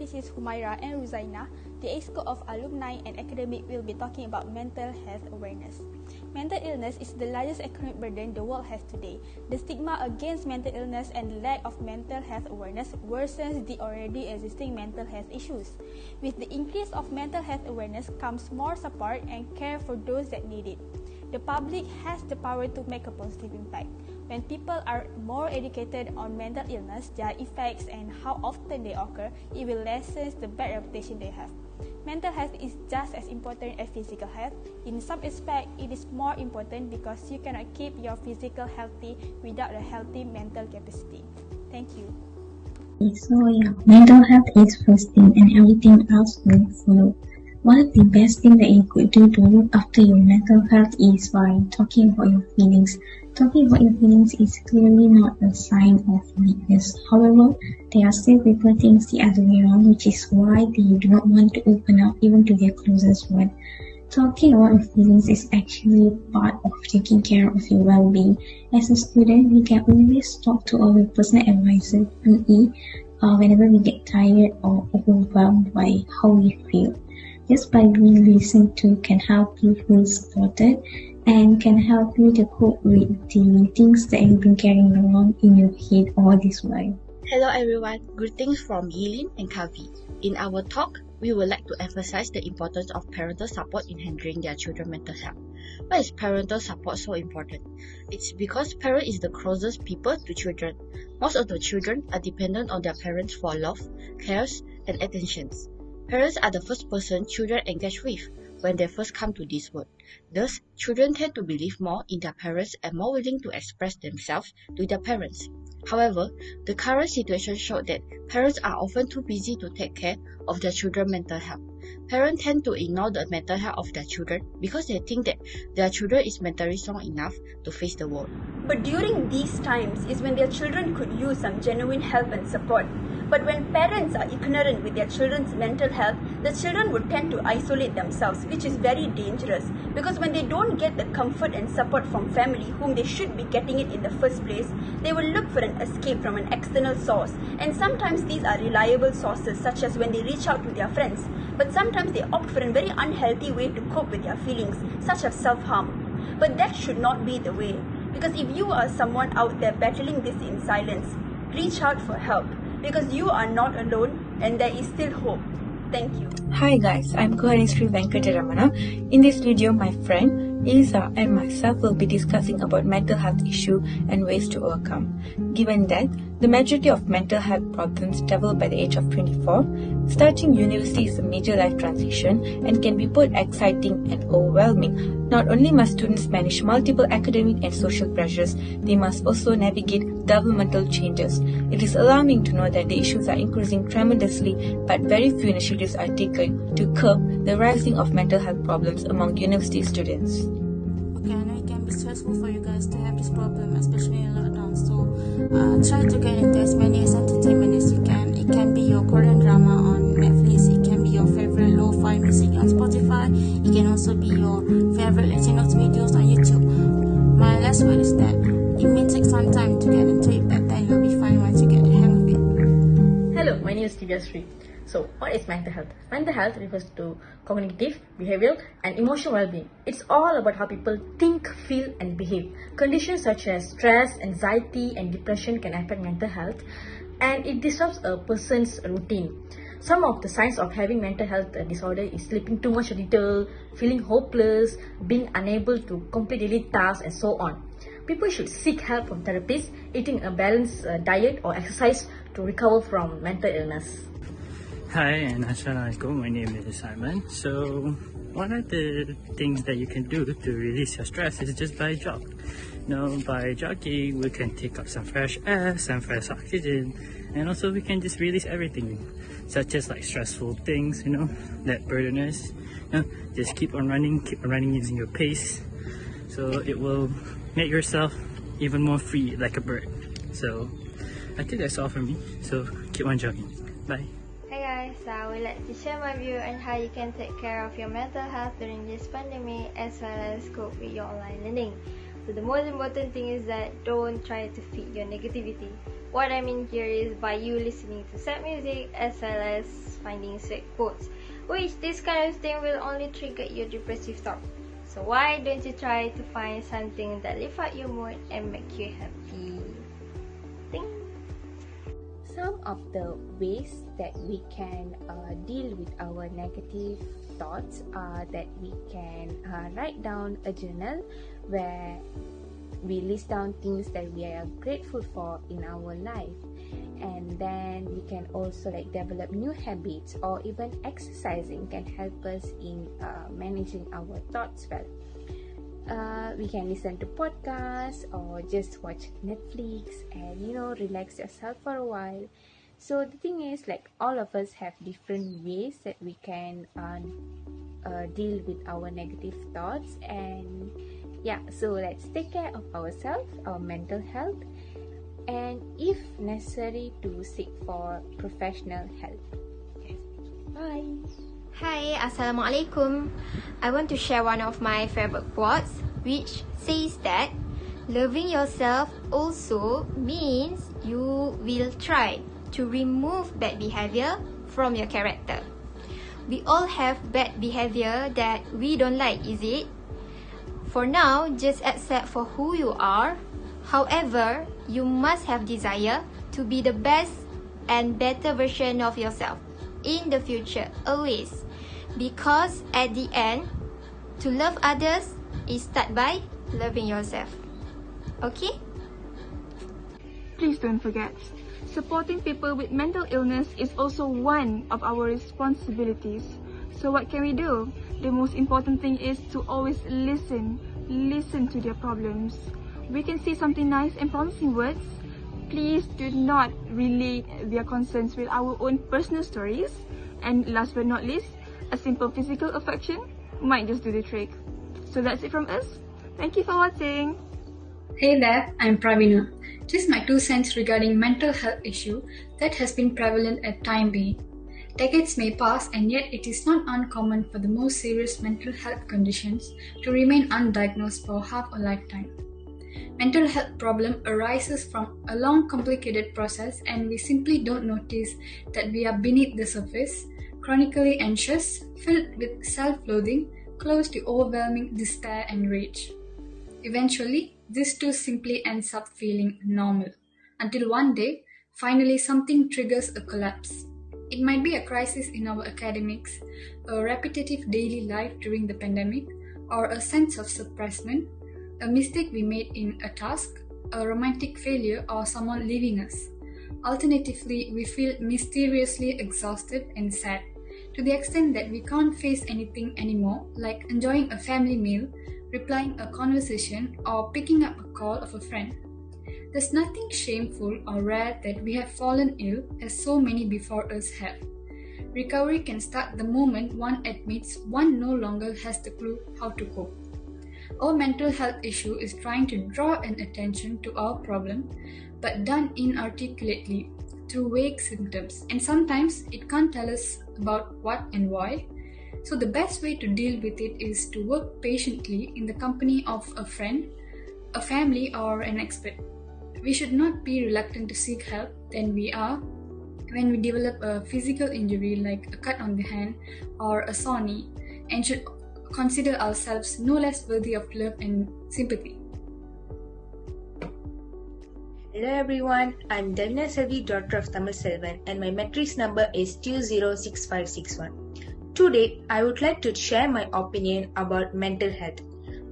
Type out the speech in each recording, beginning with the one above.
this is Humaira and Ruzaina, the Exco of Alumni and Academic will be talking about mental health awareness. Mental illness is the largest economic burden the world has today. The stigma against mental illness and lack of mental health awareness worsens the already existing mental health issues. With the increase of mental health awareness comes more support and care for those that need it. The public has the power to make a positive impact. When people are more educated on mental illness, their effects and how often they occur, it will lessen the bad reputation they have. Mental health is just as important as physical health. In some aspects, it is more important because you cannot keep your physical healthy without a healthy mental capacity. Thank you. So mental health is first thing and everything else will follow. One of the best things that you could do to look after your mental health is by talking about your feelings. Talking about your feelings is clearly not a sign of weakness. However, there are still people who think the other way around, which is why they do not want to open up even to their closest one. Talking about your feelings is actually part of taking care of your well-being. As a student, we can always talk to our personal advisor, PE, whenever we get tired or overwhelmed by how we feel. Just by being listened to can help you feel supported and can help you to cope with the things that you've been carrying around in your head all this while. Hello everyone, greetings from Yilin and Kavi. In our talk, we would like to emphasize the importance of parental support in handling their children's mental health. Why is parental support so important? It's because parent is the closest people to children. Most of the children are dependent on their parents for love, cares, and attentions. Parents are the first person children engage with when they first come to this world. Thus, children tend to believe more in their parents and more willing to express themselves to their parents. However, the current situation showed that parents are often too busy to take care of their children's mental health. Parents tend to ignore the mental health of their children because they think that their children is mentally strong enough to face the world. But during these times is when their children could use some genuine help and support. But when parents are ignorant with their children's mental health, the children would tend to isolate themselves, which is very dangerous because when they don't get the comfort and support from family whom they should be getting it in the first place, they will look for an escape from an external source. And sometimes these are reliable sources, such as when they reach out to their friends. But sometimes they opt for a very unhealthy way to cope with their feelings, such as self-harm. But that should not be the way, because if you are someone out there battling this in silence, reach out for help, because you are not alone and there is still hope. Thank you. Hi guys, I'm Sri Venkataramana. In this video, my friend Isa and myself will be discussing about mental health issue and ways to overcome. Given that the majority of mental health problems develop by the age of 24, starting university is a major life transition and can be both exciting and overwhelming. Not only must students manage multiple academic and social pressures, they must also navigate developmental changes. It is alarming to know that the issues are increasing tremendously, but very few initiatives are taken to curb the rising of mental health problems among university students. Okay, I know it can be stressful for you guys to have this problem, especially in lockdown. So try to get into as many entertainment as you can. It can be your Korean drama on Netflix. It can be your favorite lo-fi music on Spotify. It can also be your favorite Latino videos on YouTube. My last word is that it may take some time to get into it, but then you'll be fine once you get the hang of it. Hello, my name is Sri. So, what is mental health? Mental health refers to cognitive, behavioral, and emotional well-being. It's all about how people think, feel, and behave. Conditions such as stress, anxiety, and depression can affect mental health, and it disrupts a person's routine. Some of the signs of having mental health disorder is sleeping too much or little, feeling hopeless, being unable to complete daily tasks, and so on. People should seek help from therapists, eating a balanced diet or exercise to recover from mental illness. Hi and Assalamualaikum, my name is Simon. So one of the things that you can do to release your stress is just by jog. By jogging we can take up some fresh air, some fresh oxygen, and also we can just release everything such as like stressful things, that burden us. Just keep on running using your pace, so it will make yourself even more free like a bird. So I think that's all from me, so keep on jogging. Bye. Hi guys, I would like to share my view on how you can take care of your mental health during this pandemic as well as cope with your online learning. So the most important thing is that don't try to feed your negativity. What I mean here is by you listening to sad music as well as finding sad quotes, which this kind of thing will only trigger your depressive thought. So why don't you try to find something that lift up your mood and make you happy? Think. Some of the ways that we can deal with our negative thoughts are that we can write down a journal where we list down things that we are grateful for in our life, and then we can also develop new habits, or even exercising can help us in managing our thoughts well. We can listen to podcasts or just watch Netflix and relax yourself for a while. So the thing is, all of us have different ways that we can deal with our negative thoughts. And yeah, so let's take care of ourselves, our mental health, and if necessary to seek for professional help. Okay. Bye. Hi, Assalamualaikum. I want to share one of my favorite quotes, which says that loving yourself also means you will try to remove bad behavior from your character. We all have bad behavior that we don't like, is it? For now, just accept for who you are. However, you must have desire to be the best and better version of yourself in the future, always. Because at the end, to love others is start by loving yourself. Okay? Please don't forget, supporting people with mental illness is also one of our responsibilities. So what can we do? The most important thing is to always listen to their problems. We can say something nice and promising words. Please do not relay their concerns with our own personal stories. And last but not least, a simple physical affection might just do the trick. So that's it from us. Thank you for watching. Hey there, I'm Pravina. Just my 2 cents regarding mental health issue that has been prevalent at time being. Decades may pass, and yet it is not uncommon for the most serious mental health conditions to remain undiagnosed for half a lifetime. Mental health problem arises from a long complicated process, and we simply don't notice that we are beneath the surface, chronically anxious, filled with self-loathing, close to overwhelming despair and rage. Eventually, this too simply ends up feeling normal, until one day, finally something triggers a collapse. It might be a crisis in our academics, a repetitive daily life during the pandemic, or a sense of suppressment, a mistake we made in a task, a romantic failure, or someone leaving us. Alternatively, we feel mysteriously exhausted and sad, to the extent that we can't face anything anymore, like enjoying a family meal, replying a conversation, or picking up a call of a friend. There's nothing shameful or rare that we have fallen ill, as so many before us have. Recovery can start the moment one admits one no longer has the clue how to cope. Our mental health issue is trying to draw an attention to our problem, but done inarticulately through vague symptoms, and sometimes it can't tell us about what and why. So the best way to deal with it is to work patiently in the company of a friend, a family, or an expert. We should not be reluctant to seek help than we are when we develop a physical injury like a cut on the hand or a sore knee, and should consider ourselves no less worthy of love and sympathy. Hello everyone, I'm Davina Selvi, daughter of Tamil Selvan, and my matrix number is 206561. Today, I would like to share my opinion about mental health.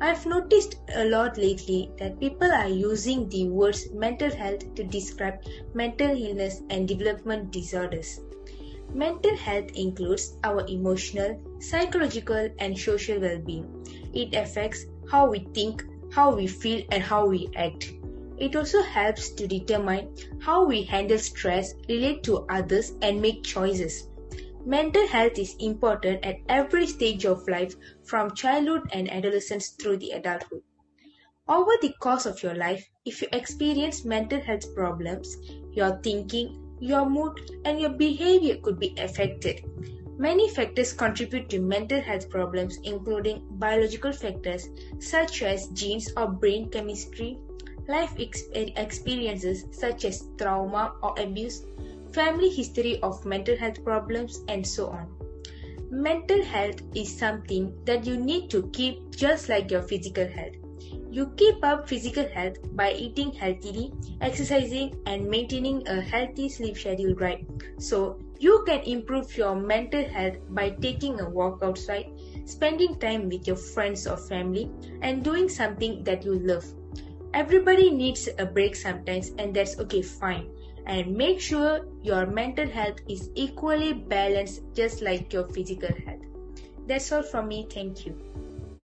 I've noticed a lot lately that people are using the words mental health to describe mental illness and development disorders. Mental health includes our emotional, psychological, and social well-being. It affects how we think, how we feel, and how we act. It also helps to determine how we handle stress, relate to others, and make choices. Mental health is important at every stage of life, from childhood and adolescence through the adulthood. Over the course of your life, if you experience mental health problems, your thinking, your mood, and your behavior could be affected. Many factors contribute to mental health problems, including biological factors such as genes or brain chemistry, life experiences such as trauma or abuse, family history of mental health problems, and so on. Mental health is something that you need to keep just like your physical health. You keep up physical health by eating healthily, exercising, and maintaining a healthy sleep schedule, right? So, you can improve your mental health by taking a walk outside, spending time with your friends or family, and doing something that you love. Everybody needs a break sometimes, and that's okay, fine. And make sure your mental health is equally balanced just like your physical health. That's all from me. Thank you.